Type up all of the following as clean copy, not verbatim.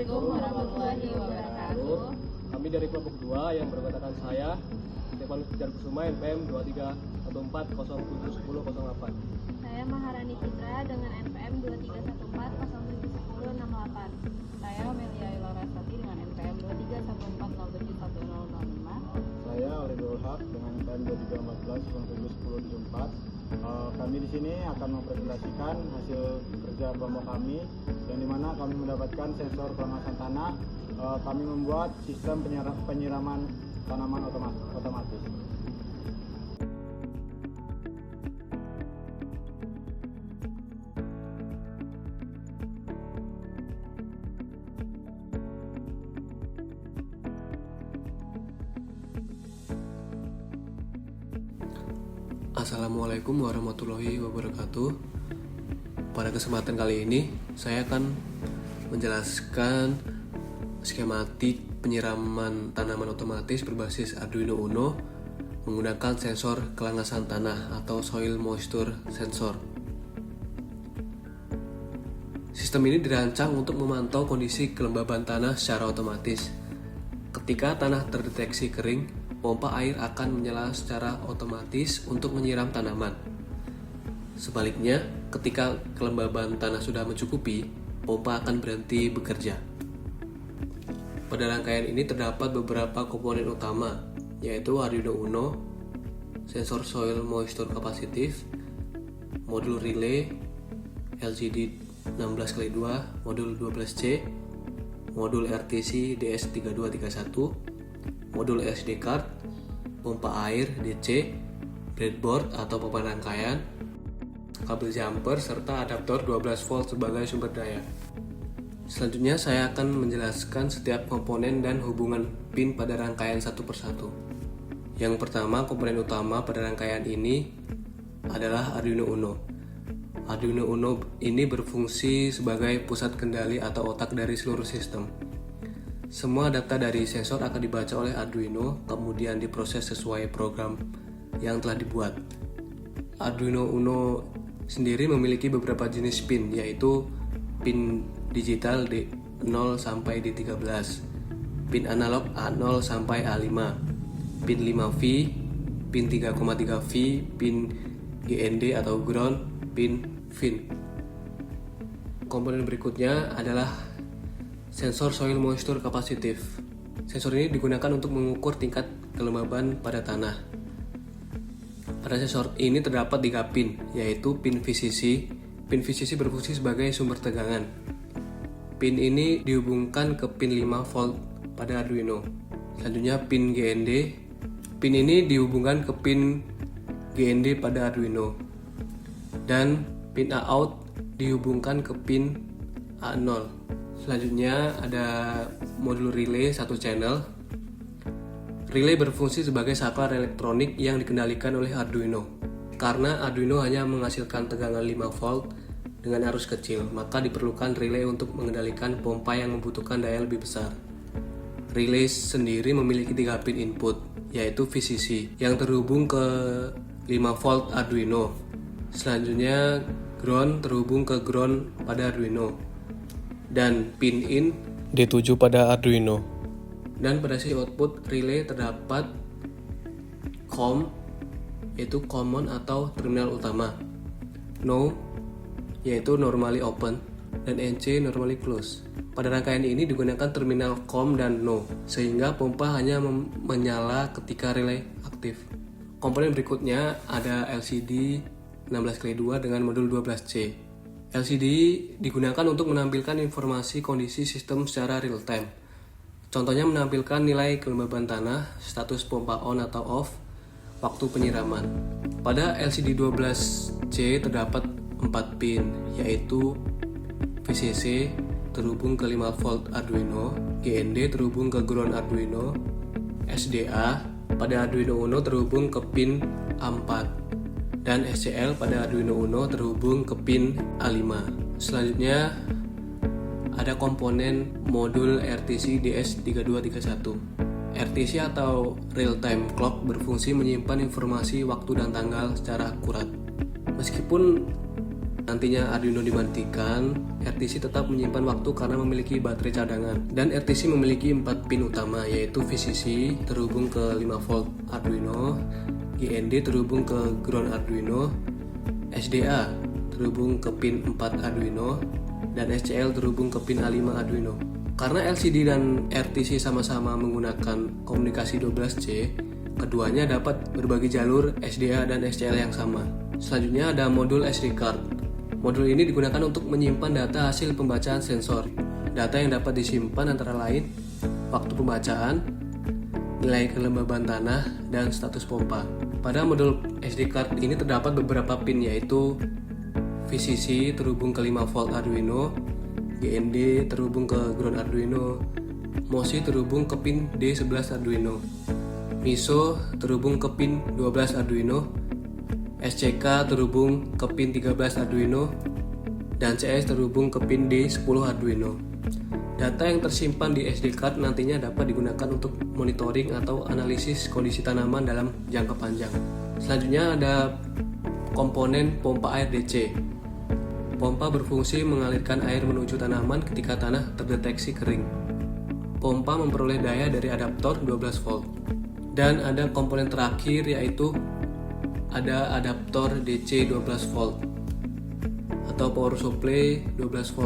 Assalamualaikum warahmatullahi wabarakatuh. Kami dari kelompok 2 yang beranggotakan saya, Stefanus Pijar Kusuma, NPM 2314071008. Saya Maharani Citra dengan NPM 2314071068. Saya Melia Ilarasati dengan NPM 2314071005. Saya Oledol Haq dengan NPM 2314071074. Kami di sini akan mempresentasikan hasil kerja kelompok kami, yang dimana kami mendapatkan sensor pengawasan tanah. Kami membuat sistem penyiraman tanaman otomatis. Assalamualaikum warahmatullahi wabarakatuh. Pada kesempatan kali ini saya akan menjelaskan skematik penyiraman tanaman otomatis berbasis Arduino Uno menggunakan sensor kelangasan tanah atau soil moisture sensor. Sistem ini dirancang untuk memantau kondisi kelembaban tanah secara otomatis. Ketika tanah terdeteksi kering, pompa air akan menyala secara otomatis untuk menyiram tanaman. Sebaliknya, ketika kelembaban tanah sudah mencukupi, pompa akan berhenti bekerja. Pada rangkaian ini terdapat beberapa komponen utama, yaitu Arduino Uno, sensor soil moisture capacitive, modul relay, LCD 16x2, modul 12C, modul RTC DS3231, modul SD card, pompa air DC, breadboard atau papan rangkaian, kabel jumper, serta adaptor 12 volt sebagai sumber daya. Selanjutnya saya akan menjelaskan setiap komponen dan hubungan pin pada rangkaian satu persatu. Yang pertama, komponen utama pada rangkaian ini adalah Arduino Uno. Arduino Uno ini berfungsi sebagai pusat kendali atau otak dari seluruh sistem. Semua data dari sensor akan dibaca oleh Arduino, kemudian diproses sesuai program yang telah dibuat. Arduino Uno sendiri memiliki beberapa jenis pin, yaitu pin digital D0 sampai D13, pin analog A0 sampai A5, pin 5V, pin 3,3V, pin GND atau ground, pin VIN. Komponen berikutnya adalah sensor soil moisture capacitive. Sensor ini digunakan untuk mengukur tingkat kelembaban pada tanah. Pada sensor ini terdapat 3 pin, yaitu pin VCC. Pin VCC berfungsi sebagai sumber tegangan. Pin ini dihubungkan ke pin 5 volt pada Arduino. Selanjutnya pin GND. Pin ini dihubungkan ke pin GND pada Arduino. Dan pin A-out dihubungkan ke pin A0. Selanjutnya ada modul relay 1 channel. Relay berfungsi sebagai saklar elektronik yang dikendalikan oleh Arduino. Karena Arduino hanya menghasilkan tegangan 5 volt dengan arus kecil, maka diperlukan relay untuk mengendalikan pompa yang membutuhkan daya lebih besar. Relay sendiri memiliki 3 pin input, yaitu VCC yang terhubung ke 5 volt Arduino. Selanjutnya ground terhubung ke ground pada Arduino. Dan pin in D7 pada Arduino. Dan pada sisi output relay terdapat COM, yaitu common atau terminal utama, no, yaitu normally open, dan NC normally close. Pada rangkaian ini digunakan terminal COM dan no, sehingga pompa hanya menyala ketika relay aktif. Komponen berikutnya ada LCD 16x2 dengan modul 12C. LCD digunakan untuk menampilkan informasi kondisi sistem secara real time. Contohnya menampilkan nilai kelembaban tanah, status pompa on atau off, waktu penyiraman. Pada LCD 12C terdapat 4 pin, yaitu VCC terhubung ke 5 volt Arduino, GND terhubung ke ground Arduino, SDA pada Arduino Uno terhubung ke pin A4, dan SCL pada Arduino Uno terhubung ke pin A5. Selanjutnya ada komponen modul RTC DS3231. RTC atau Real Time Clock berfungsi menyimpan informasi waktu dan tanggal secara akurat. Meskipun nantinya Arduino dimatikan, RTC tetap menyimpan waktu karena memiliki baterai cadangan. Dan RTC memiliki 4 pin utama, yaitu VCC terhubung ke 5V Arduino, GND terhubung ke ground Arduino, SDA terhubung ke pin 4 Arduino, dan SCL terhubung ke pin A5 Arduino. Karena LCD dan RTC sama-sama menggunakan komunikasi 12C, keduanya dapat berbagi jalur SDA dan SCL yang sama. Selanjutnya ada modul SD card. Modul ini digunakan untuk menyimpan data hasil pembacaan sensor. Data yang dapat disimpan antara lain waktu pembacaan, nilai kelembaban tanah, dan status pompa. Pada modul SD card ini terdapat beberapa pin, yaitu VCC terhubung ke 5V Arduino, GND terhubung ke ground Arduino, MOSI terhubung ke pin D11 Arduino, MISO terhubung ke pin 12 Arduino, SCK terhubung ke pin 13 Arduino, dan CS terhubung ke pin D10 Arduino. Data yang tersimpan di SD card nantinya dapat digunakan untuk monitoring atau analisis kondisi tanaman dalam jangka panjang. Selanjutnya ada komponen pompa air DC. Pompa berfungsi mengalirkan air menuju tanaman ketika tanah terdeteksi kering. Pompa memperoleh daya dari adaptor 12V. Dan ada komponen terakhir, yaitu ada adaptor DC 12V atau power supply 12V.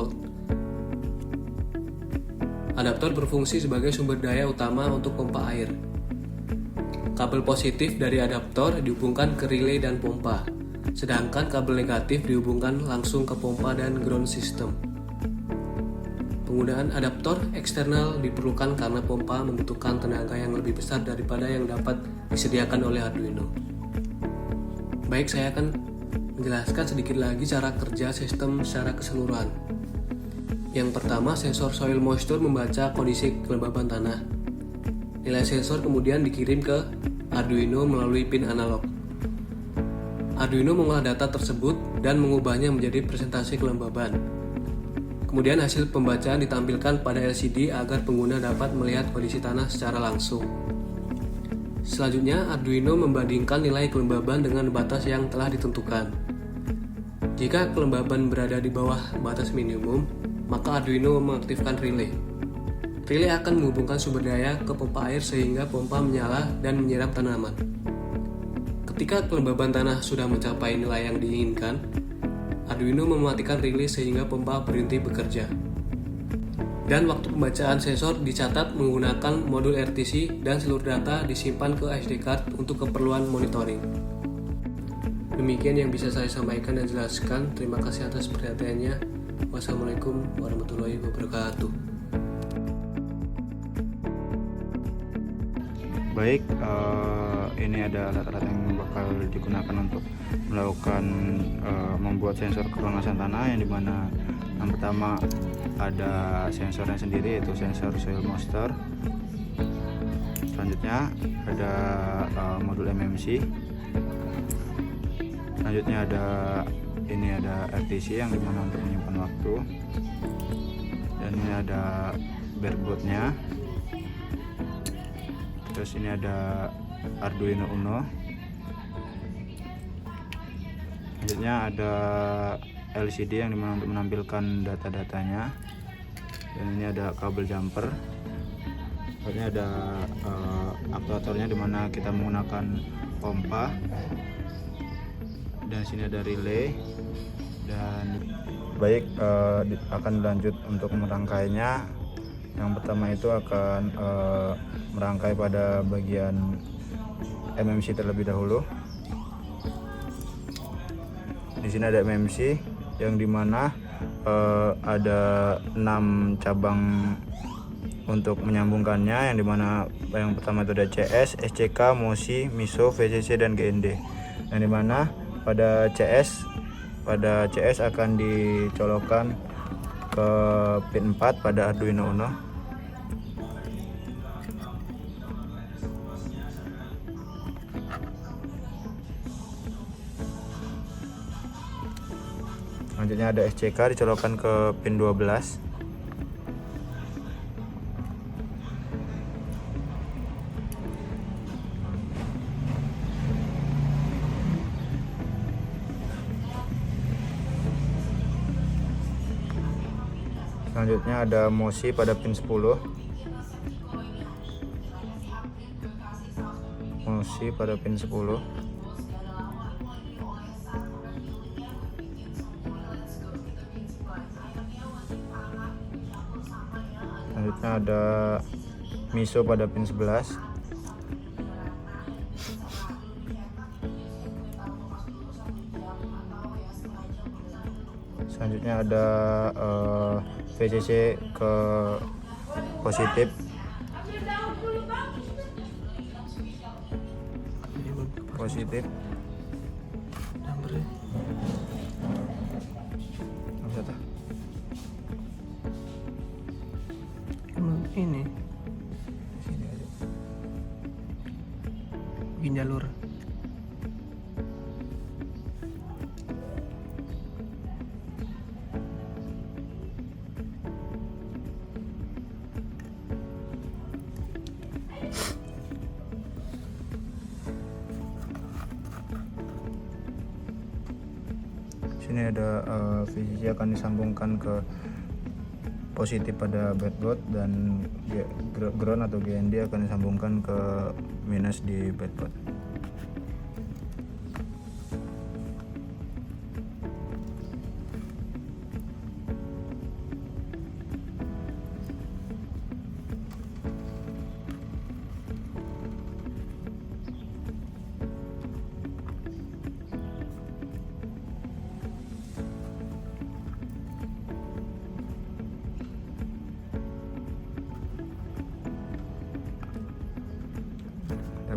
Adaptor berfungsi sebagai sumber daya utama untuk pompa air. Kabel positif dari adaptor dihubungkan ke relay dan pompa, sedangkan kabel negatif dihubungkan langsung ke pompa dan ground system. Penggunaan adaptor eksternal diperlukan karena pompa membutuhkan tenaga yang lebih besar daripada yang dapat disediakan oleh Arduino. Baik, saya akan menjelaskan sedikit lagi cara kerja sistem secara keseluruhan. Yang pertama, sensor soil moisture membaca kondisi kelembaban tanah. Nilai sensor kemudian dikirim ke Arduino melalui pin analog. Arduino mengolah data tersebut dan mengubahnya menjadi presentasi kelembaban. Kemudian hasil pembacaan ditampilkan pada LCD agar pengguna dapat melihat kondisi tanah secara langsung. Selanjutnya, Arduino membandingkan nilai kelembaban dengan batas yang telah ditentukan. Jika kelembaban berada di bawah batas minimum, maka Arduino mengaktifkan relay. Relay akan menghubungkan sumber daya ke pompa air sehingga pompa menyala dan menyiram tanaman. Ketika kelembaban tanah sudah mencapai nilai yang diinginkan, Arduino mematikan relay sehingga pompa berhenti bekerja. Dan waktu pembacaan sensor dicatat menggunakan modul RTC dan seluruh data disimpan ke SD card untuk keperluan monitoring. Demikian yang bisa saya sampaikan dan jelaskan. Terima kasih atas perhatiannya. Wassalamualaikum warahmatullahi wabarakatuh. Baik, ini ada alat-alat yang bakal digunakan untuk melakukan membuat sensor kerunasan tanah, yang dimana yang pertama ada sensornya sendiri, yaitu sensor soil moisture. Selanjutnya ada modul MMC. Selanjutnya ada RTC yang dimana untuk menyimpan waktu, dan ini ada breadboardnya. Terus ini ada Arduino Uno. Selanjutnya ada LCD yang dimana untuk menampilkan data-datanya, dan ini ada kabel jumper. Selanjutnya ada aktuatornya dimana kita menggunakan pompa, dan sini ada relay. Dan baik, akan lanjut untuk merangkainya. Yang pertama itu akan merangkai pada bagian MMC terlebih dahulu. Di sini ada MMC yang dimana ada 6 cabang untuk menyambungkannya, yang dimana yang pertama itu ada CS, SCK, MOSI, MISO, VCC, dan GND. Yang dimana pada CS akan dicolokkan ke pin 4 pada Arduino Uno. Selanjutnya ada SCK dicolokkan ke pin 12. Selanjutnya ada mosi pada pin 10. Mosi pada pin 10. Selanjutnya ada miso pada pin 11. Selanjutnya ada VCC ke positif. Positif. Ini Sini aja. bikin jalur. Sini ada VCC akan disambungkan ke positif pada breadboard dan ground atau GND akan disambungkan ke minus di breadboard.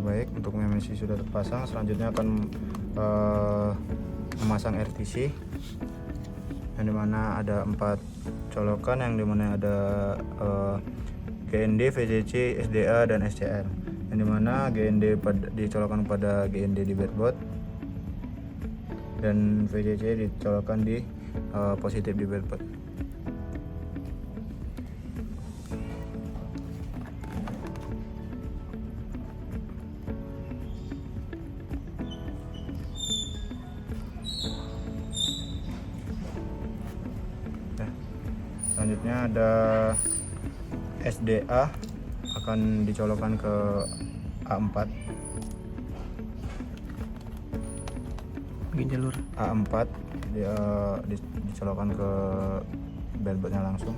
Baik, untuk MMC sudah terpasang. Selanjutnya akan memasang RTC yang dimana ada 4 colokan, yang dimana ada GND, VCC, SDA dan SCL, yang dimana GND dicolokkan pada GND di breadboard dan VCC dicolokkan di positif di breadboard. Selanjutnya ada SDA akan dicolokkan ke A4. Bikin jalur A4 dicolokkan ke breadboardnya langsung.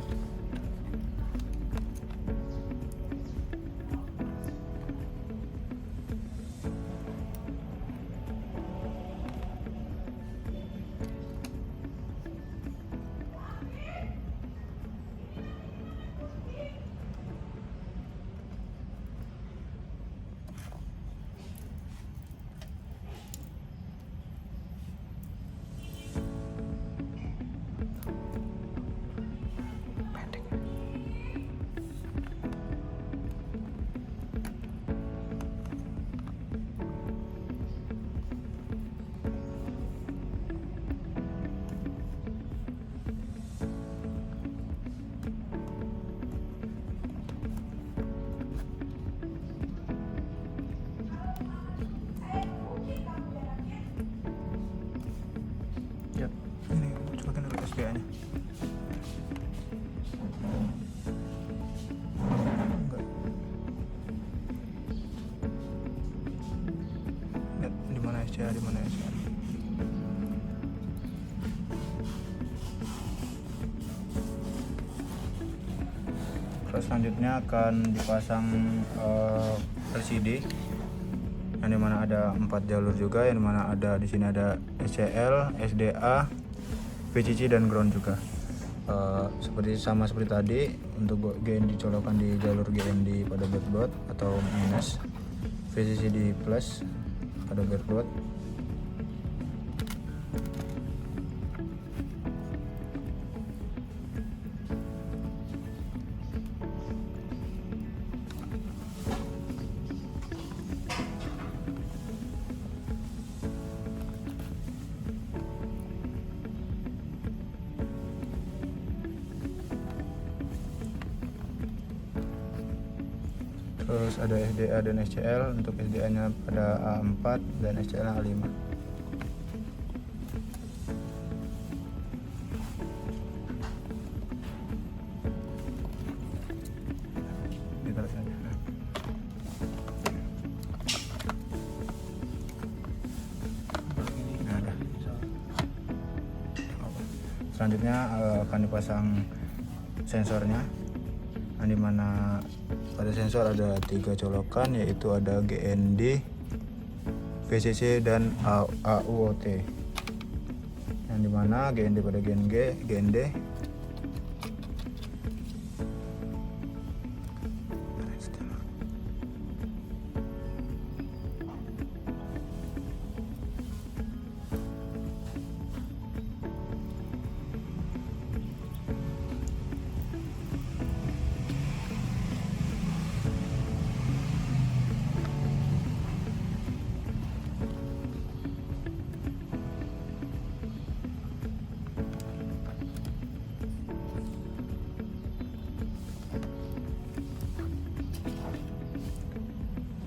Ini colokin dulu SDA-nya. Enggak. Lihat di mana SCA, di mana SCA. Terus selanjutnya akan dipasang LCD yang dimana ada 4 jalur juga, yang dimana ada di sini ada SCL, SDA, VCC dan ground juga. Sama seperti tadi, untuk GND dicolokkan di jalur GND pada breadboard atau minus, VCC di plus pada breadboard. Terus ada SDA dan SCL, untuk SDA nya pada A4 dan SCL nya A5. Selanjutnya akan dipasang sensornya, nah, dimana pada sensor ada 3 colokan, yaitu ada GND, VCC dan AUOT, yang dimana GND pada GND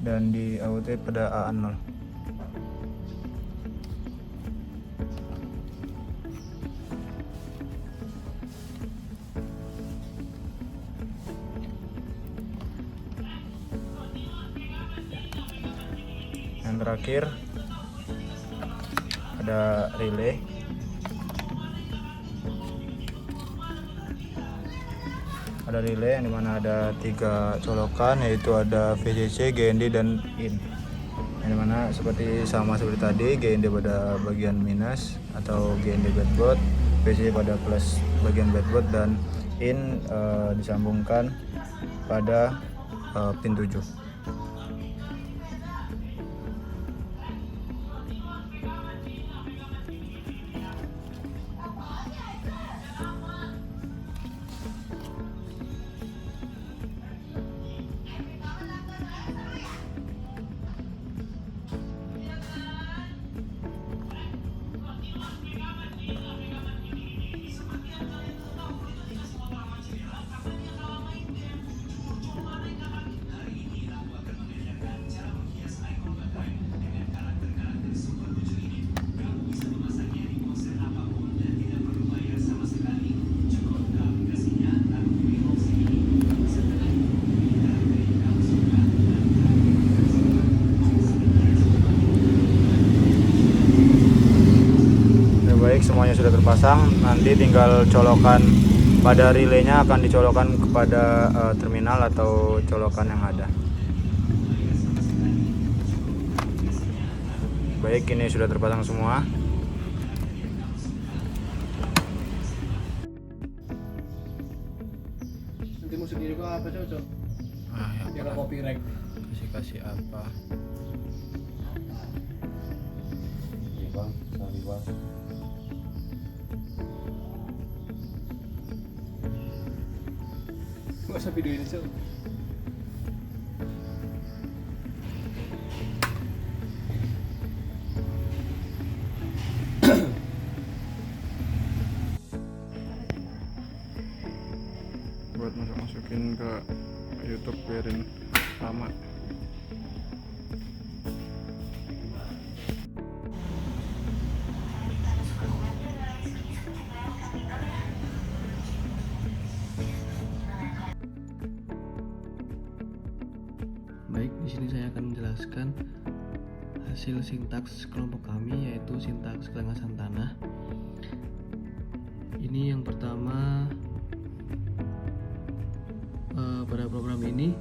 dan di AUT pada AA0. Yang terakhir ada relay. Ada relay yang dimana ada 3 colokan, yaitu ada VCC, GND dan IN. Yang dimana sama seperti tadi, GND pada bagian minus atau GND breadboard, VCC pada plus bagian breadboard, dan IN disambungkan pada pin 7. Baik, semuanya sudah terpasang. Nanti tinggal colokan pada relaynya, akan dicolokkan kepada terminal atau colokan yang ada. Baik, ini sudah terpasang semua. Nanti musik ini kok apa cocok? Ya, Biar copyright. kasih apa? Iya bang, sorry bang. Gak usah video ini cok. Buat masukin ke YouTube biarin lama. Baik, di sini saya akan menjelaskan hasil sintaks kelompok kami, yaitu sintaks kelengasan tanah. Ini yang pertama, pada program ini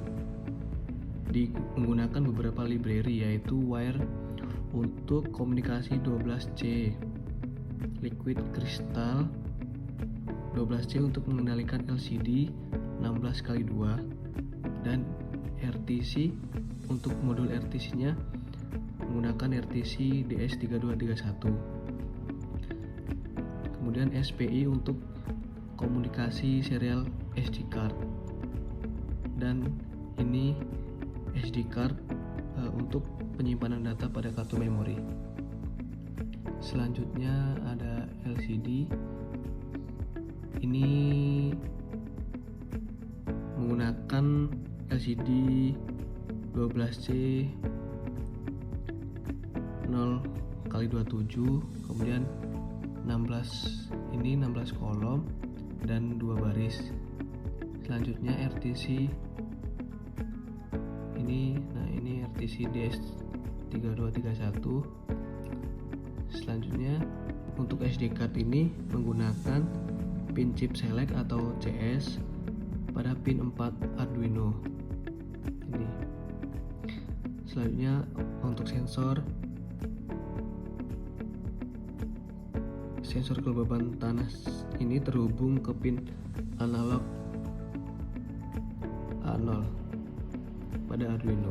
menggunakan beberapa library, yaitu wire untuk komunikasi 12C, liquid crystal 12C untuk mengendalikan LCD 16x2, dan RTC untuk modul RTC-nya menggunakan RTC DS3231. Kemudian SPI untuk komunikasi serial SD card, dan ini SD card untuk penyimpanan data pada kartu memori. Selanjutnya ada LCD. Ini menggunakan LCD 12C 0x27, kemudian 16 kolom dan 2 baris. Selanjutnya RTC ini RTC DS3231. Selanjutnya untuk SD card ini menggunakan pin chip select atau CS pada pin 4 Arduino ini. Selanjutnya untuk sensor kelembaban tanah ini terhubung ke pin analog A0 pada Arduino.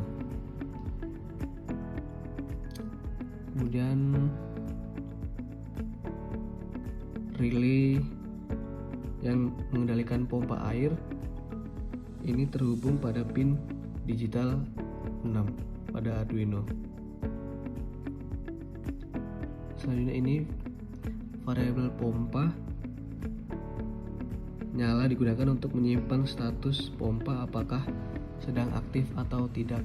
Kemudian relay yang mengendalikan pompa air ini terhubung pada pin digital 6 pada Arduino. Selanjutnya ini variabel pompa nyala digunakan untuk menyimpan status pompa apakah sedang aktif atau tidak.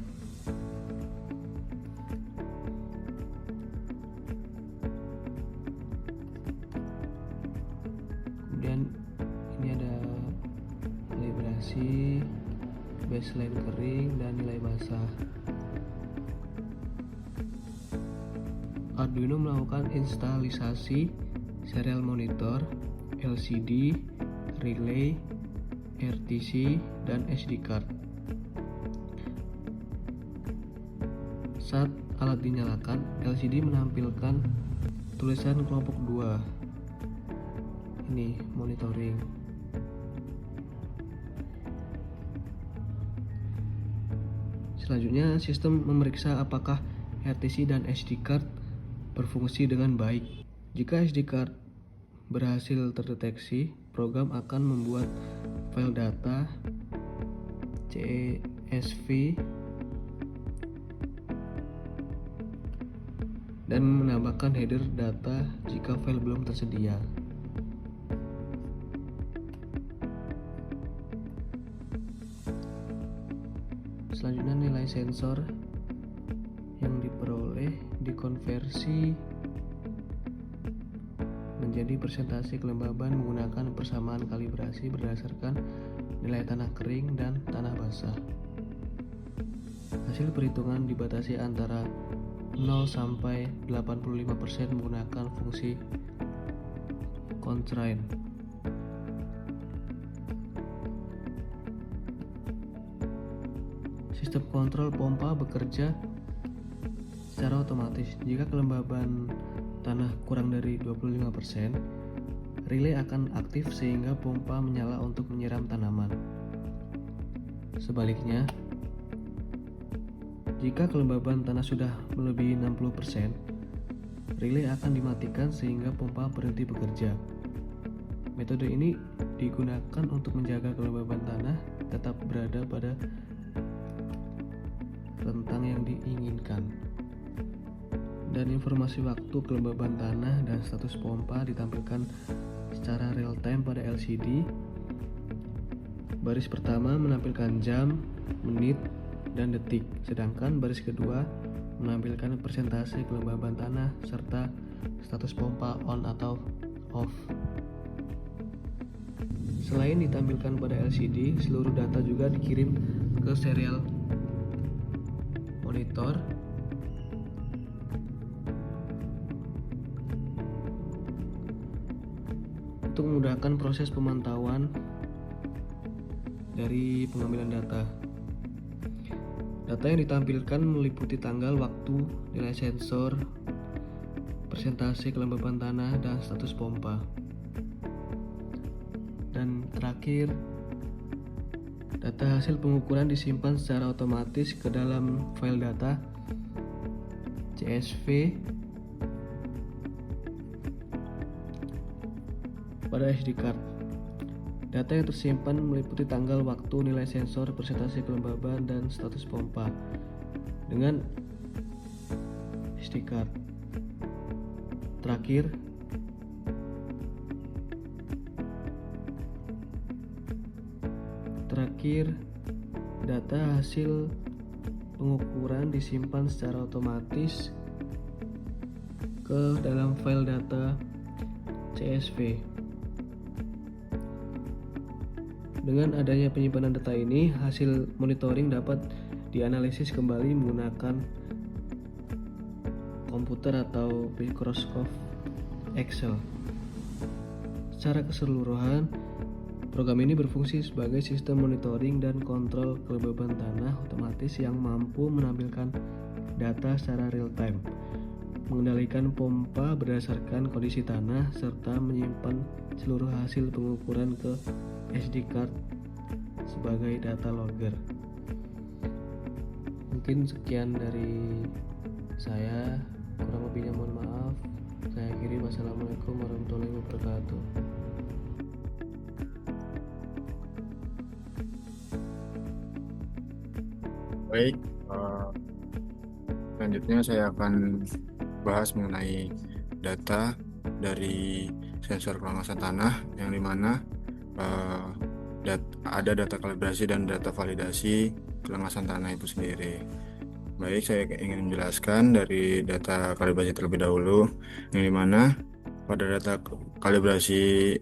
Kemudian ini ada kalibrasi, baseline kering, dan nilai basah. Arduino melakukan instalisasi serial monitor, LCD, relay, RTC, dan SD card. Saat alat dinyalakan, LCD menampilkan tulisan kelompok 2. Ini monitoring. Selanjutnya, sistem memeriksa apakah RTC dan SD card berfungsi dengan baik. Jika SD card berhasil terdeteksi, program akan membuat file data CSV dan menambahkan header data jika file belum tersedia. Selanjutnya nilai sensor yang diperoleh dikonversi menjadi persentase kelembaban menggunakan persamaan kalibrasi berdasarkan nilai tanah kering dan tanah basah. Hasil perhitungan dibatasi antara 0 sampai 85% menggunakan fungsi constraint. Sistem kontrol pompa bekerja secara otomatis. Jika kelembaban tanah kurang dari 25%, relay akan aktif sehingga pompa menyala untuk menyiram tanaman. Sebaliknya, jika kelembaban tanah sudah melebihi 60%, relay akan dimatikan sehingga pompa berhenti bekerja. Metode ini digunakan untuk menjaga kelembaban tanah tetap berada pada rentang yang diinginkan. Dan informasi waktu kelembaban tanah dan status pompa ditampilkan secara real time pada LCD. Baris pertama menampilkan jam, menit, dan detik, sedangkan baris kedua menampilkan persentase kelembaban tanah serta status pompa on atau off. Selain ditampilkan pada LCD, seluruh data juga dikirim ke serial monitor untuk memudahkan proses pemantauan dari pengambilan data. Data yang ditampilkan meliputi tanggal, waktu, nilai sensor, persentase kelembaban tanah, dan status pompa. Dan terakhir, data hasil pengukuran disimpan secara otomatis ke dalam file data CSV pada SD card. Data yang tersimpan meliputi tanggal, waktu, nilai sensor, persentase kelembaban, dan status pompa dengan SD card. Terakhir, data hasil pengukuran disimpan secara otomatis ke dalam file data CSV. Dengan adanya penyimpanan data ini, hasil monitoring dapat dianalisis kembali menggunakan komputer atau mikroskop Excel. Secara keseluruhan, program ini berfungsi sebagai sistem monitoring dan kontrol kelembaban tanah otomatis yang mampu menampilkan data secara real time, mengendalikan pompa berdasarkan kondisi tanah, serta menyimpan seluruh hasil pengukuran ke SD card sebagai data logger. Mungkin sekian dari saya, kurang lebihnya mohon maaf. Saya akhiri, wassalamualaikum warahmatullahi wabarakatuh. Baik, selanjutnya saya akan bahas mengenai data dari sensor pengawasan tanah, yang dimana ada data kalibrasi dan data validasi kelengasan tanah itu sendiri. Baik, saya ingin menjelaskan dari data kalibrasi terlebih dahulu, yang dimana pada data kalibrasi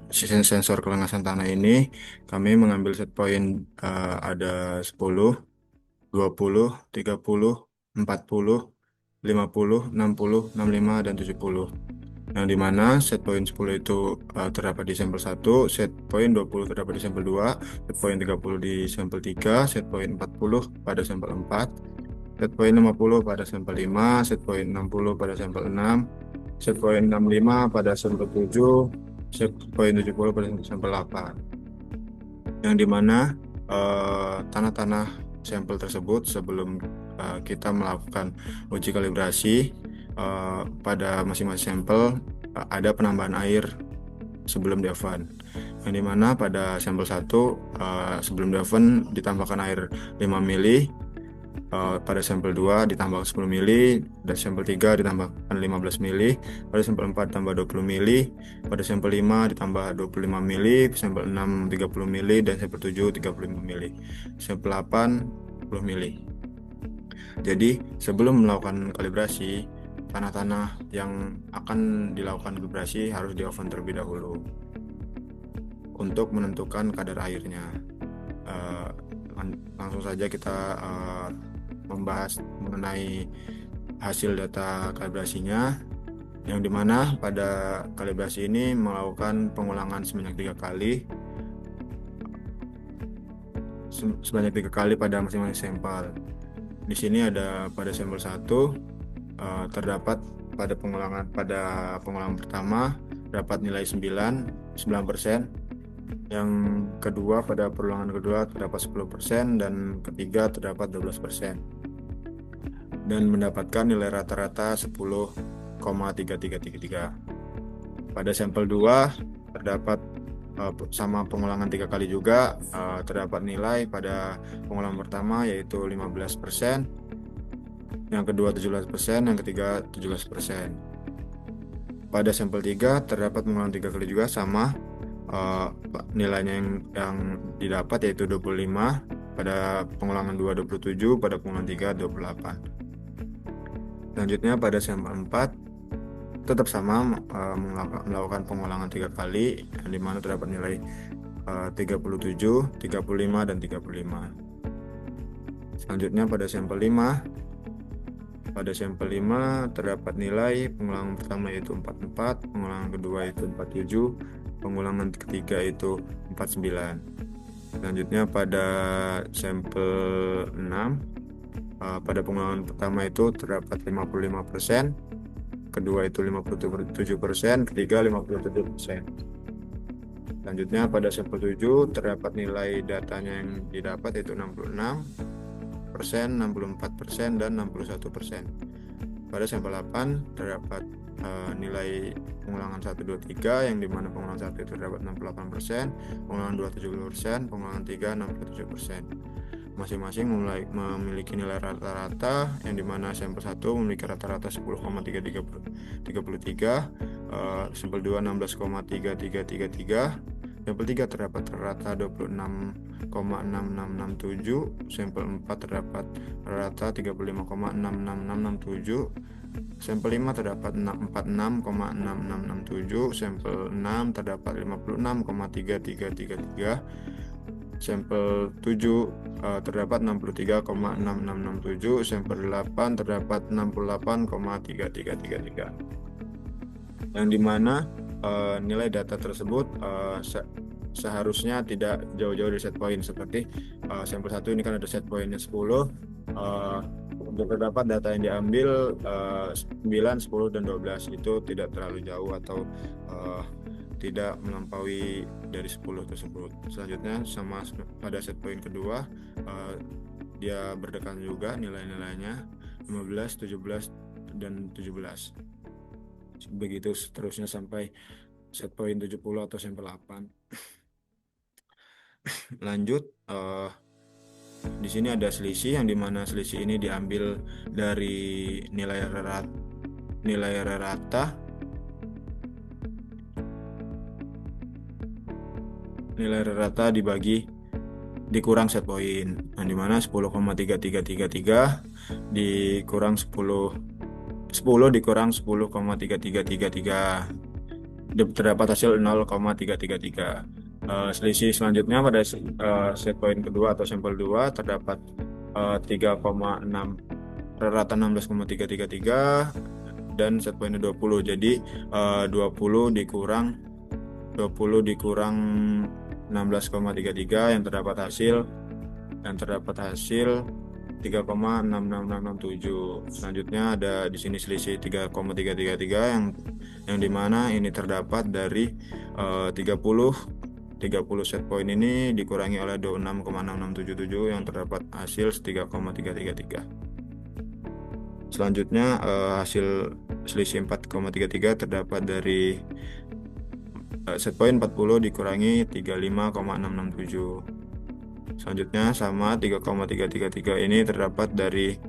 sensor kelengasan tanah ini kami mengambil set point ada 10, 20, 30, 40, 50, 60, 65, dan 70. Yang dimana set point 10 itu terdapat di sampel 1, set point 20 terdapat di sampel 2, set point 30 di sampel 3, set point 40 pada sampel 4, set point 50 pada sampel 5, set point 60 pada sampel 6, set point 65 pada sampel 7, set point 70 pada sampel 8. Yang dimana tanah-tanah sampel tersebut sebelum kita melakukan uji kalibrasi, pada masing-masing sampel ada penambahan air sebelum di-oven, yang dimana pada sampel 1 sebelum di-oven ditambahkan air 5 ml, pada sampel 2 ditambah 10 ml, dan sampel 3 ditambahkan 15 ml, pada sampel 4 ditambah 20 ml, pada sampel 5 ditambah 25 ml, sampel 6 30 ml, dan sampel 7 35 ml, sampel 8 10 ml. Jadi sebelum melakukan kalibrasi, tanah-tanah yang akan dilakukan kalibrasi harus di-oven terlebih dahulu untuk menentukan kadar airnya. Langsung saja kita membahas mengenai hasil data kalibrasinya, yang dimana pada kalibrasi ini melakukan pengulangan sebanyak 3 kali pada masing-masing sampel. Di sini ada pada sampel 1 terdapat pada pengulangan pertama dapat nilai 9%, yang kedua pada pengulangan kedua terdapat 10%, dan ketiga terdapat 12%, dan mendapatkan nilai rata-rata 10,3333. Pada sampel 2 terdapat sama pengulangan 3 kali juga, terdapat nilai pada pengulangan pertama yaitu 15%, yang kedua 17%, yang ketiga 17%. Pada sampel 3 terdapat pengulangan 3 kali juga, sama nilainya yang didapat yaitu 25, pada pengulangan 2 27, pada pengulangan 3 28. Selanjutnya pada sampel 4 tetap sama, melakukan pengulangan 3 kali, yang dimana terdapat nilai 37, 35, dan 35. Selanjutnya pada sampel 5 terdapat nilai pengulangan pertama yaitu 44, pengulangan kedua itu 47, pengulangan ketiga itu 49. Selanjutnya pada sampel 6, pada pengulangan pertama itu terdapat 55%, kedua itu 57%, ketiga 57%. Selanjutnya pada sampel 7 terdapat nilai datanya yang didapat yaitu 66%, 64%, dan 61%. Pada sampel 8 terdapat nilai pengulangan 1, 2, 3, yang dimana pengulangan 1 itu terdapat 68%, pengulangan 2 70%, pengulangan 3 67%. Masing-masing memiliki nilai rata-rata, yang dimana sampel 1 memiliki rata-rata 10,3333, sampel 2 16,3333, sampel 3 terdapat rata 26,6667, sampel 4 terdapat rata 35,66667, sampel 5 terdapat 46,6667, sampel 6 terdapat 56,3333, sampel 7 terdapat 63,6667, sampel 8 terdapat 68,3333. yang dimana nilai data tersebut seharusnya tidak jauh-jauh dari set point. Seperti sampel 1 ini kan ada set pointnya 10. Untuk terdapat data yang diambil 9, 10, dan 12 itu tidak terlalu jauh atau tidak melampaui dari 10 tersebut. Selanjutnya sama pada set point kedua, dia berdekatan juga nilai-nilainya 15, 17, dan 17. Begitu seterusnya sampai set point 70 atau sampel 8. Lanjut, di sini ada selisih, yang dimana selisih ini diambil dari nilai rata dikurang set point, yang dimana 10,3333 dikurang 10 dikurang 10,3333 terdapat hasil 0,333. Selisih selanjutnya pada set point kedua atau sampel 2 terdapat 3,6 rata 16,333 dan set pointnya 20. Jadi 20 dikurang 16,33 yang terdapat hasil 3,66667. Selanjutnya ada di sini selisih 3,333 yang dimana ini terdapat dari 30 set point ini dikurangi oleh 26,6677 yang terdapat hasil 3,333. Selanjutnya hasil selisih 4,33 terdapat dari set point 40 dikurangi 35,667. Selanjutnya sama 3,333 ini terdapat dari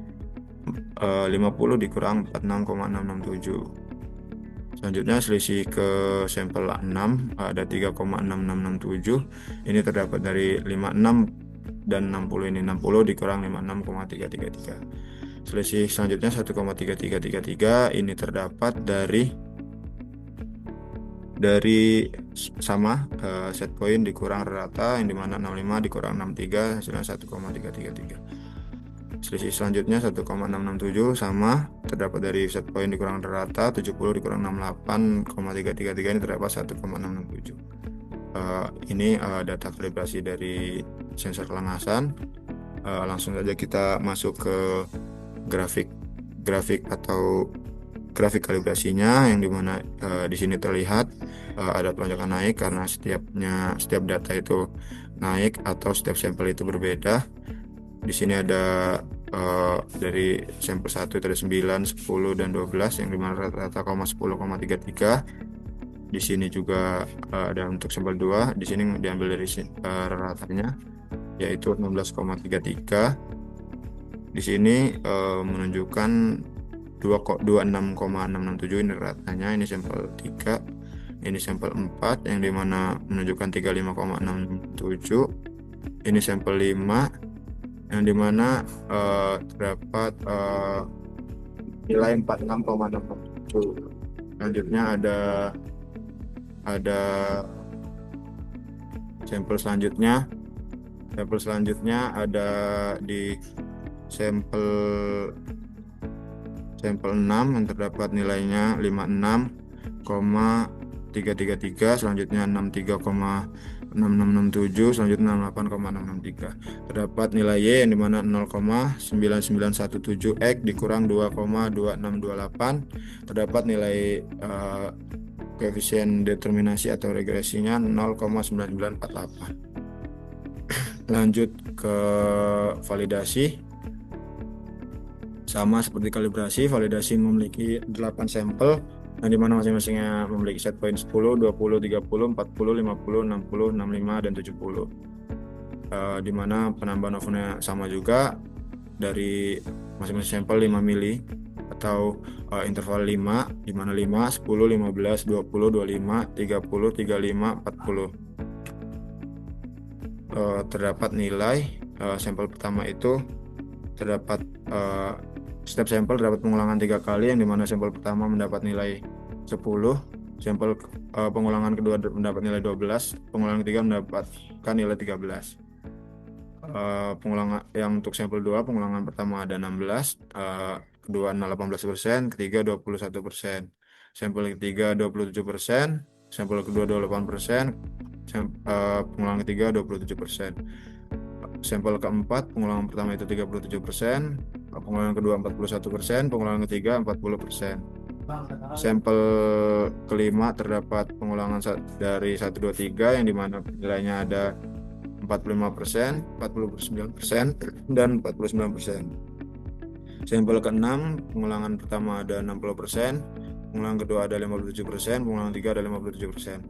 50 dikurang 46,667. Selanjutnya selisih ke sampel 6 ada 3,6667. Ini terdapat dari 56 dan 60 ini 60 dikurang 56,333. Selisih selanjutnya 1,3333 ini terdapat dari sama set point dikurang rata, yang dimana 65 dikurang 63 hasilnya 1,333. Selisih selanjutnya 1,667 sama terdapat dari set point dikurang rata, 70 dikurang 68,333 ini terdapat 1,667. Ini data kalibrasi dari sensor kelengasan. Langsung saja kita masuk ke grafik atau grafik kalibrasinya, yang dimana di sini terlihat ada lonjakan naik karena setiap data itu naik atau setiap sampel itu berbeda. Di sini ada dari sampel 1 itu ada 9, 10, dan 12 yang dimana rata-rata 10,33. Di sini juga ada untuk sampel 2, di sini diambil dari ratanya yaitu 16,33. Di sini menunjukkan 26,667 ini ratanya. Ini sampel 3, ini sampel 4 yang dimana menunjukkan 35,67. Ini sampel 5 yang dimana terdapat nilai 46,67. Selanjutnya ada sampel selanjutnya ada di sampel 6 yang terdapat nilainya 56,333, selanjutnya 63,6667, selanjutnya 68,663. Terdapat nilai Y yang dimana 0,9917 X dikurang 2,2628. Terdapat nilai koefisien determinasi atau regresinya 0,9948. Lanjut ke validasi. Sama seperti kalibrasi, validasi memiliki 8 sampel yang dimana masing-masingnya memiliki set point 10, 20, 30, 40, 50, 60, 65, dan 70. Dimana penambahan ovennya sama juga dari masing-masing sampel 5 mili atau interval 5, dimana 5, 10, 15, 20, 25, 30, 35, 40. Terdapat nilai sampel pertama itu terdapat setiap sampel terdapat pengulangan 3 kali, yang dimana sampel pertama mendapat nilai 10, sampel pengulangan kedua mendapat nilai 12, pengulangan ketiga mendapatkan nilai 13. Pengulangan yang untuk sampel 2, pengulangan pertama ada 16, kedua 18%, ketiga 21%. sampel ketiga 27%, sampel kedua 28%, pengulangan ketiga 27%. Sampel keempat, pengulangan pertama itu 37%, pengulangan kedua 41%, pengulangan ketiga 40%. Sampel kelima terdapat pengulangan dari 1, 2, 3 yang dimana nilainya ada 45%, 49%, dan 49%. Sampel keenam, pengulangan pertama ada 60%, pengulangan kedua ada 57%, pengulangan ketiga ada 57%.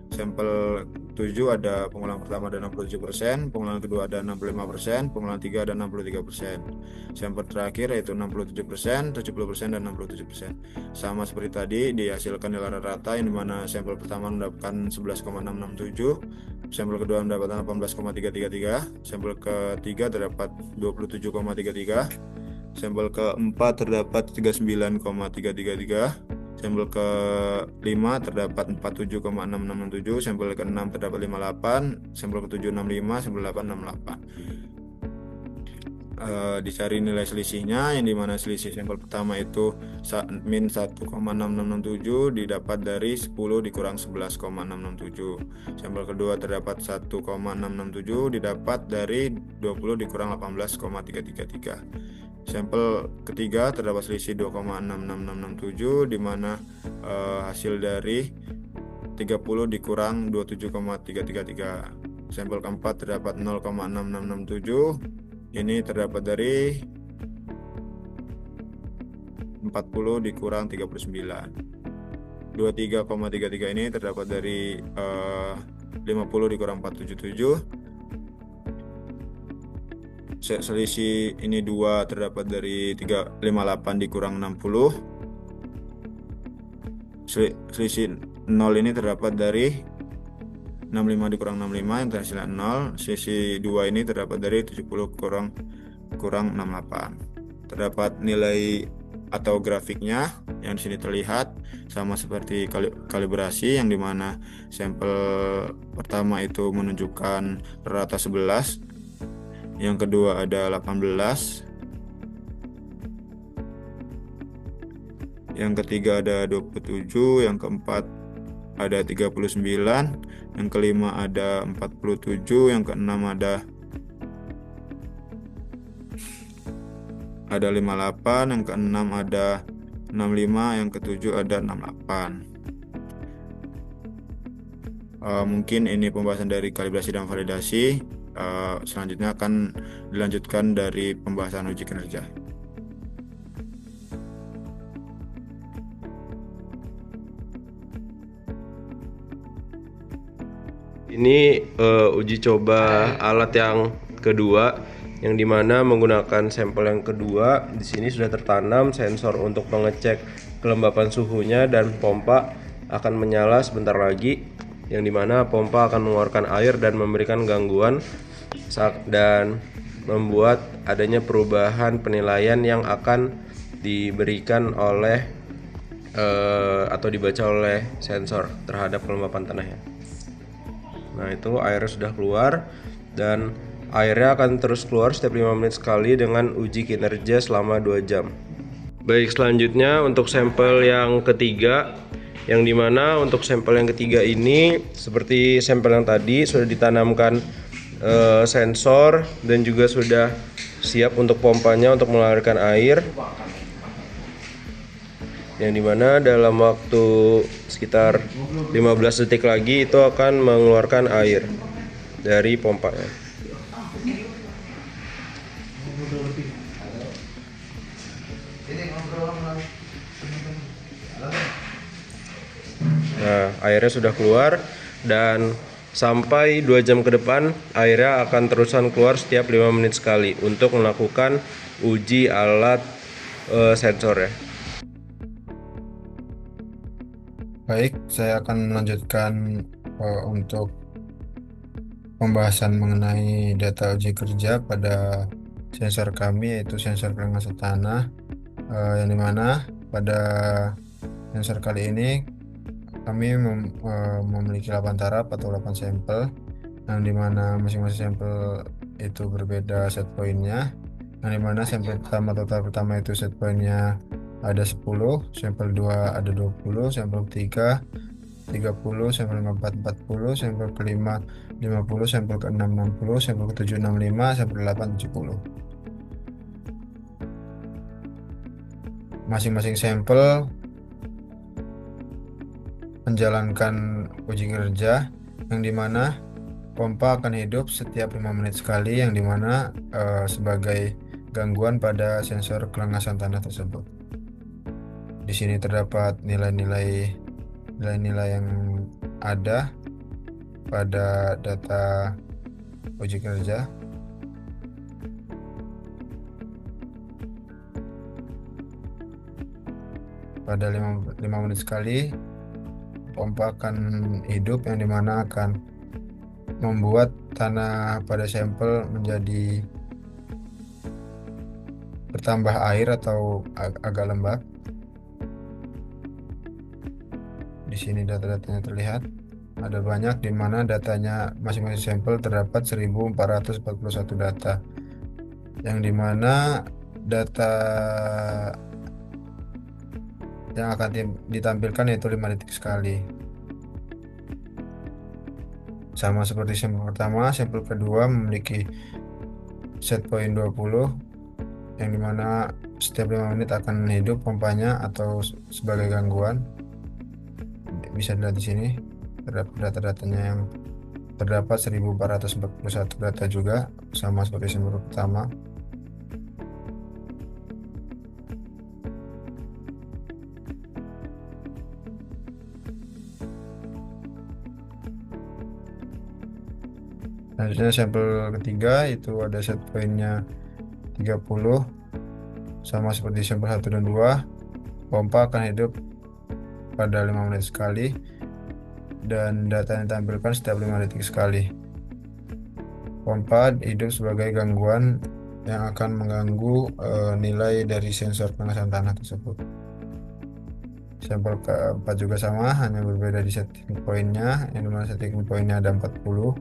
Sampel 7 ada pengulangan pertama ada 67%, pengulangan kedua ada 65%, pengulangan 3 ada 63%. Sampel terakhir yaitu 67%, 70%, dan 67%. Sama seperti tadi, dihasilkan nilai rata yang dimana sampel pertama mendapatkan 11,667, sampel kedua mendapatkan 18,333, sampel ketiga terdapat 27,333, sampel keempat terdapat 39,333, sampel ke-5 terdapat 47,6667, sampel ke-6 terdapat 58, sampel ke-7 65, sampel ke-8 68. Dicari nilai selisihnya yang dimana selisih sampel pertama itu min 1,6667 didapat dari 10 dikurang 11,667. Sampel kedua terdapat 1,667 didapat dari 20 dikurang 18,333. Sampel ketiga terdapat selisih 2,66667 di mana hasil dari 30 dikurang 27,333. Sampel keempat terdapat 0,6667, ini terdapat dari 40 dikurang 39. 23,33 ini terdapat dari 50 dikurang 477. Selisih ini 2 terdapat dari 358 dikurang 60. Selisih 0 ini terdapat dari 65 dikurang 65 yang terhasilnya 0. Selisih 2 ini terdapat dari 70 kurang 68. Terdapat nilai atau grafiknya yang di sini terlihat sama seperti kalibrasi yang dimana sampel pertama itu menunjukkan rata 11, yang kedua ada 18, yang ketiga ada 27, yang keempat ada 39, yang kelima ada 47, yang keenam ada 58, yang keenam ada 65, yang ketujuh ada 68. Mungkin ini pembahasan dari kalibrasi dan validasi. Selanjutnya akan dilanjutkan dari pembahasan uji kinerja. Ini uji coba alat yang kedua, yang dimana menggunakan sampel yang kedua. Di sini sudah tertanam sensor untuk mengecek kelembapan suhunya dan pompa akan menyala sebentar lagi, yang dimana pompa akan mengeluarkan air dan memberikan gangguan dan membuat adanya perubahan penilaian yang akan diberikan oleh atau dibaca oleh sensor terhadap kelembapan tanahnya. Nah, itu airnya sudah keluar dan airnya akan terus keluar setiap 5 menit sekali dengan uji kinerja selama 2 jam. Baik, selanjutnya untuk sampel yang ketiga, yang dimana untuk sampel yang ketiga ini seperti sampel yang tadi sudah ditanamkan sensor dan juga sudah siap untuk pompanya untuk mengeluarkan air, yang dimana dalam waktu sekitar 15 detik lagi itu akan mengeluarkan air dari pompanya. Nah, airnya sudah keluar dan sampai 2 jam ke depan airnya akan terusan keluar setiap 5 menit sekali untuk melakukan uji alat sensor ya. Baik, saya akan melanjutkan untuk pembahasan mengenai data uji kerja pada sensor kami, yaitu sensor pengawasan tanah, yang dimana pada sensor kali ini kami memiliki 8 taraf atau 8 sampel, yang dimana masing-masing sampel itu berbeda set poinnya, yang dimana sampel pertama atau taraf pertama itu set poinnya ada 10, sampel 2 ada 20, sampel 3 30, sampel 4 40, sampel kelima 50, sampel ke-6 60, sampel ke-7 65, sampel ke-8 70. Masing-masing sampel menjalankan uji kerja yang dimana pompa akan hidup setiap 5 menit sekali, yang dimana sebagai gangguan pada sensor kelengasan tanah tersebut. Di sini terdapat nilai-nilai yang ada pada data uji kerja. Pada 5 menit sekali pompa akan hidup, yang dimana akan membuat tanah pada sampel menjadi bertambah air atau agak lembab. Di sini data-datanya terlihat. Ada banyak, di mana datanya masing-masing sampel terdapat 1441 data, yang dimana data yang akan ditampilkan yaitu 5 detik sekali. Sama seperti sampel pertama, sampel kedua memiliki set point 20, yang dimana setiap 5 menit akan hidup pompanya atau sebagai gangguan. Bisa dilihat di sini terdapat data-datanya, yang terdapat 1441 data juga, sama seperti sampel pertama. Selanjutnya sampel ketiga itu ada set pointnya 30, sama seperti sampel 1 dan 2. Pompa akan hidup pada 5 menit sekali, dan data yang ditampilkan setiap 5 detik sekali. Pompa hidup sebagai gangguan yang akan mengganggu nilai dari sensor pengesahan tanah tersebut. Sampel keempat juga sama, hanya berbeda di setting pointnya, yang dimana setting pointnya ada 40.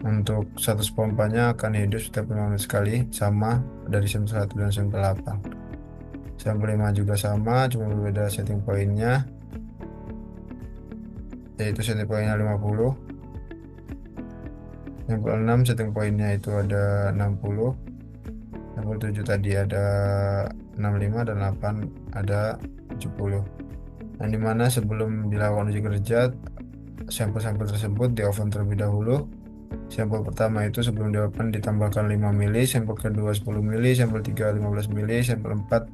Untuk status pompanya akan hidup setiap 5 menit sekali, sama dari sampel 1 dan sampel 8. Sampel 5 juga sama, cuma berbeda setting pointnya, yaitu setting pointnya 50. Sampel 6 setting pointnya itu ada 60. Sampel 7 tadi ada 65, dan 8 ada 70. Yang dimana sebelum dilakukan uji kerja, sampel-sampel tersebut di oven terlebih dahulu. Sampel pertama itu sebelum di oven ditambahkan 5 mili, sampel kedua 10 mili, sampel 3 15 mili, sampel 4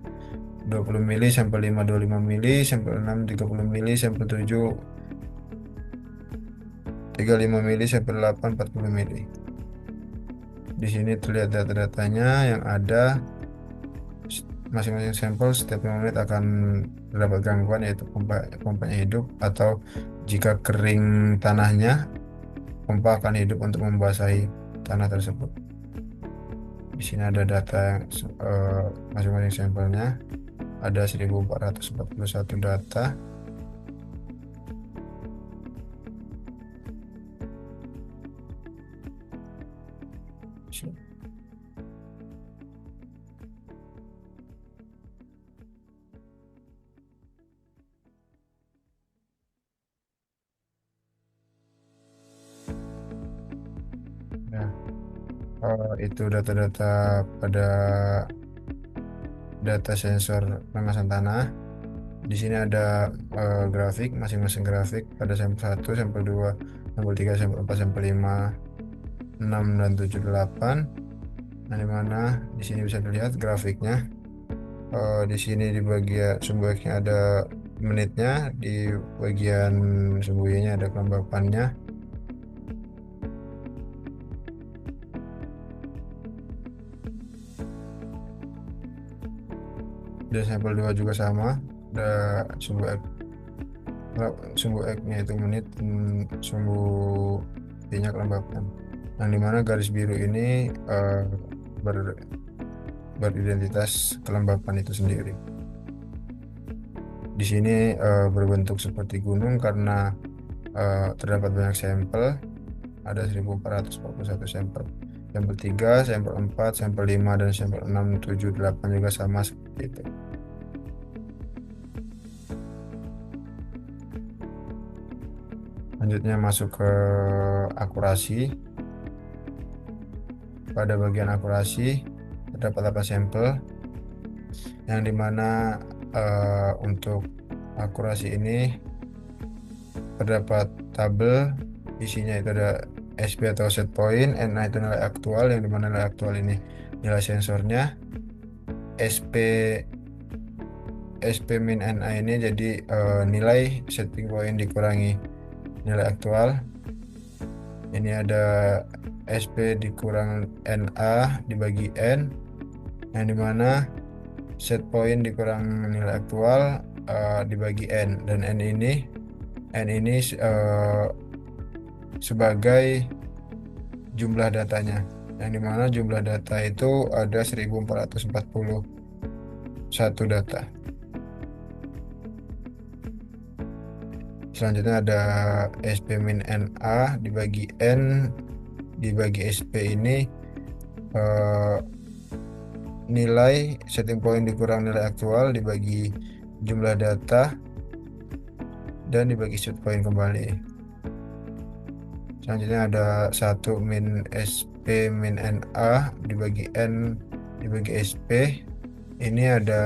20 mili, sampel 5 25 mili, sampel 6 30 mili, sampel 7 35 mili, sampel 8 40 mili. Di sini terlihat data-datanya yang ada. Masing-masing sampel setiap 5 menit akan terdapat gangguan, yaitu pompanya hidup, atau jika kering tanahnya, pompa akan hidup untuk membasahi tanah tersebut. Di sini ada data masing-masing sampelnya. Ada 1441 data. Nah, itu data-data pada data sensor pengawasan tanah. Di sini ada grafik, masing-masing grafik pada sampel 1, sampel 2, sampel 3, sampel 4, sampel 5, 6 dan 7 8. Nah, dimana di sini bisa dilihat grafiknya. Di sini di bagian sumbu X-nya ada menitnya, di bagian sumbu Y-nya ada kelembapannya. Dan sampel 2 juga sama, ada sumbu X-nya itu menit, sumbu Y-nya kelembapan. Yang dimana garis biru ini beridentitas kelembapan itu sendiri. Di sini berbentuk seperti gunung karena terdapat banyak sampel, ada 1441 sampel. Sampel 3, sampel 4, sampel 5, dan sampel 6, 7, 8 juga sama seperti itu. Selanjutnya masuk ke akurasi. Pada bagian akurasi terdapat 8 sampel, yang dimana untuk akurasi ini terdapat tabel, isinya itu ada SP atau set point, NA itu nilai aktual, yang dimana nilai aktual ini nilai sensornya, SP min NA ini jadi nilai setting point dikurangi nilai aktual. Ini ada SP dikurang NA dibagi N, yang dimana set point dikurang nilai aktual dibagi N, dan N ini sebagai jumlah datanya, yang dimana jumlah data itu ada 1441 data. Selanjutnya ada SP min NA dibagi N dibagi SP ini nilai setting point dikurang nilai aktual dibagi jumlah data dan dibagi set point kembali. Selanjutnya ada 1 min SP min NA dibagi N dibagi SP. Ini ada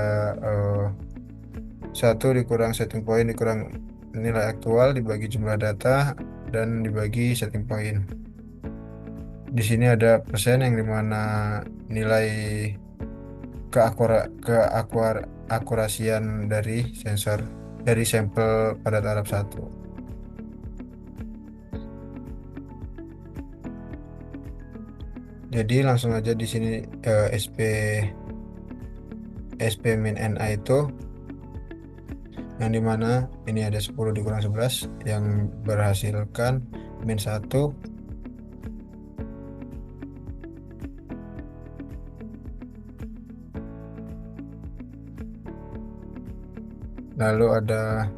1 dikurang setting point dikurang nilai aktual dibagi jumlah data dan dibagi setting point. Di sini ada persen, yang dimana nilai keakurasian dari sensor dari sampel pada taraf 1. Jadi langsung aja di sini SP min NA itu, yang dimana ini ada 10 dikurang 11 yang berhasilkan min 1. Lalu ada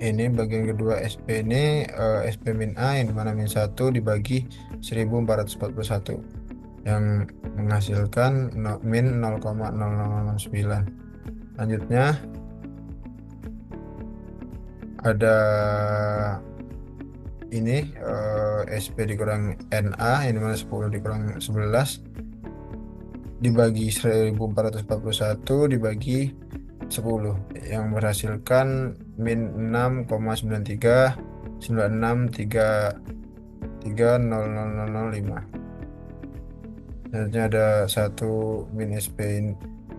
ini bagian kedua SP ini, SP min A, yang dimana min 1 dibagi 1441 yang menghasilkan min 0,0069. Lanjutnya ada ini SP dikurang NA, yang dimana 10 dikurang 11 dibagi 1441 dibagi 10 yang menghasilkan min 6,9396330005. Selanjutnya ada 1 min SP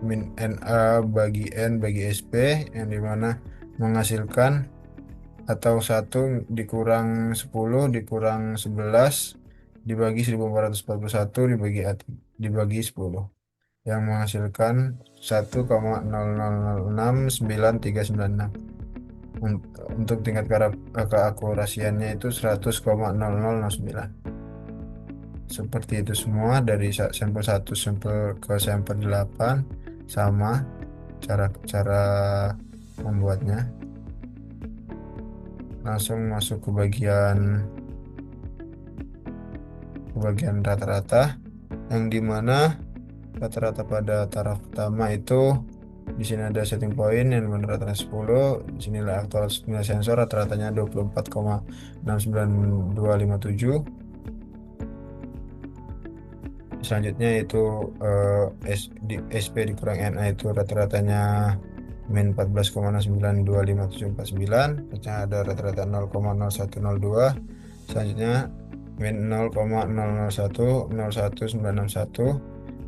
min NA bagi N bagi SP, yang dimana menghasilkan atau 1 dikurang 10 dikurang 11 dibagi 1441 dibagi 10 yang menghasilkan 1,006996. Untuk tingkat keakurasiannya itu 100,0009. Seperti itu semua dari sampel 1 sampel ke sampel 8 sama cara membuatnya. Langsung masuk ke bagian rata-rata, yang dimana rata-rata pada taraf pertama itu di sini ada setting point yang dimana rata-rata 10. Di sini nilai aktual nilai sensor rata-ratanya 24,69257. Selanjutnya itu SP dikurang NA itu rata-ratanya min 14,692549. Selanjutnya ada rata-rata 0,0102. Selanjutnya min 0,00101961.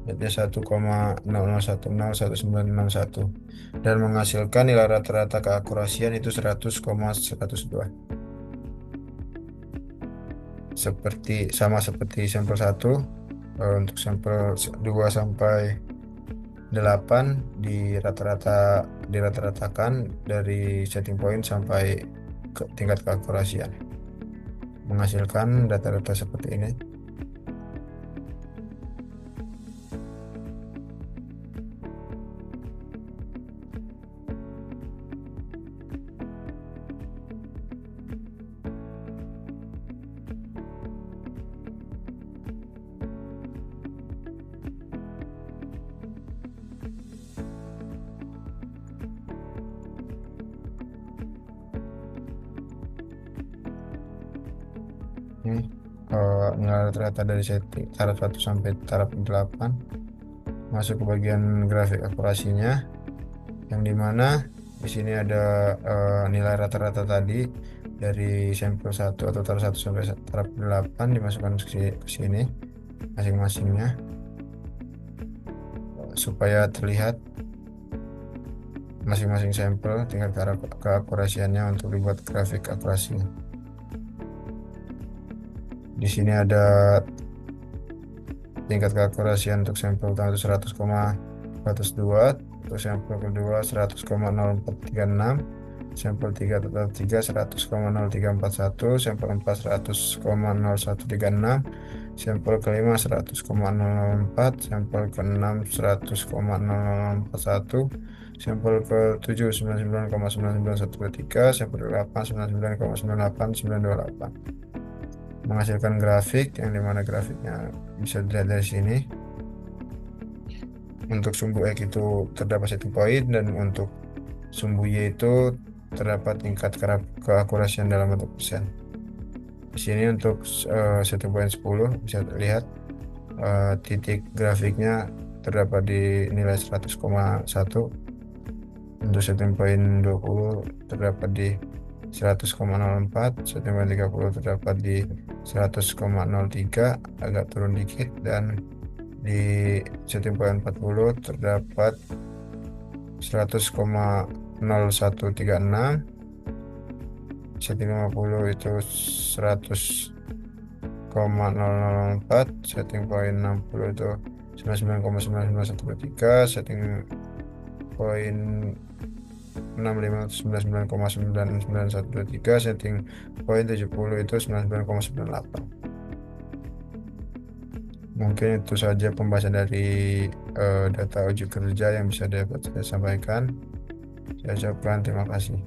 Selanjutnya 1,00101961 dan menghasilkan nilai rata-rata keakurasian itu 100,102. Sama seperti sampel 1. Untuk sampel 2 sampai 8 dirata-ratakan dari setting point sampai ke tingkat keakurasian, menghasilkan data-data seperti ini. Ini nilai rata-rata dari setting taraf 1 sampai taraf 8. Masuk ke bagian grafik akurasinya, yang dimana di sini ada nilai rata-rata tadi dari sampel 1 atau taraf 1 sampai taraf 8 dimasukkan ke sini masing-masingnya supaya terlihat masing-masing sampel tingkat keakurasiannya untuk dibuat grafik akurasinya. Di sini ada tingkat keakurasian untuk sampel pertama itu 100,102, untuk sampel kedua 100,0436, sampel 3 tetap 3 100,0341, sampel 4 100,0136, sampel kelima 100,004, sampel ke-6 100,0041, sampel ke-7 99,99123, sampel ke-8 99,98928. Menghasilkan grafik yang dimana grafiknya bisa dilihat dari sini. Untuk sumbu X itu terdapat setting point, dan untuk sumbu Y itu terdapat tingkat keakurasian dalam bentuk persen. Di sini untuk setting point 10 bisa terlihat titik grafiknya terdapat di nilai 100,1. Untuk setting point 20 terdapat di 100,04, setting point 30 terdapat di 100,03, agak turun dikit, dan di setting point 40 terdapat 100,0136, setting 50 itu 100,004, setting point 60 itu 99,99123, setting point 65 itu 99,99123, setting point 70 itu 99,98. Mungkin itu saja pembahasan dari data uji kerja yang bisa dapat saya sampaikan. Saya ucapkan terima kasih.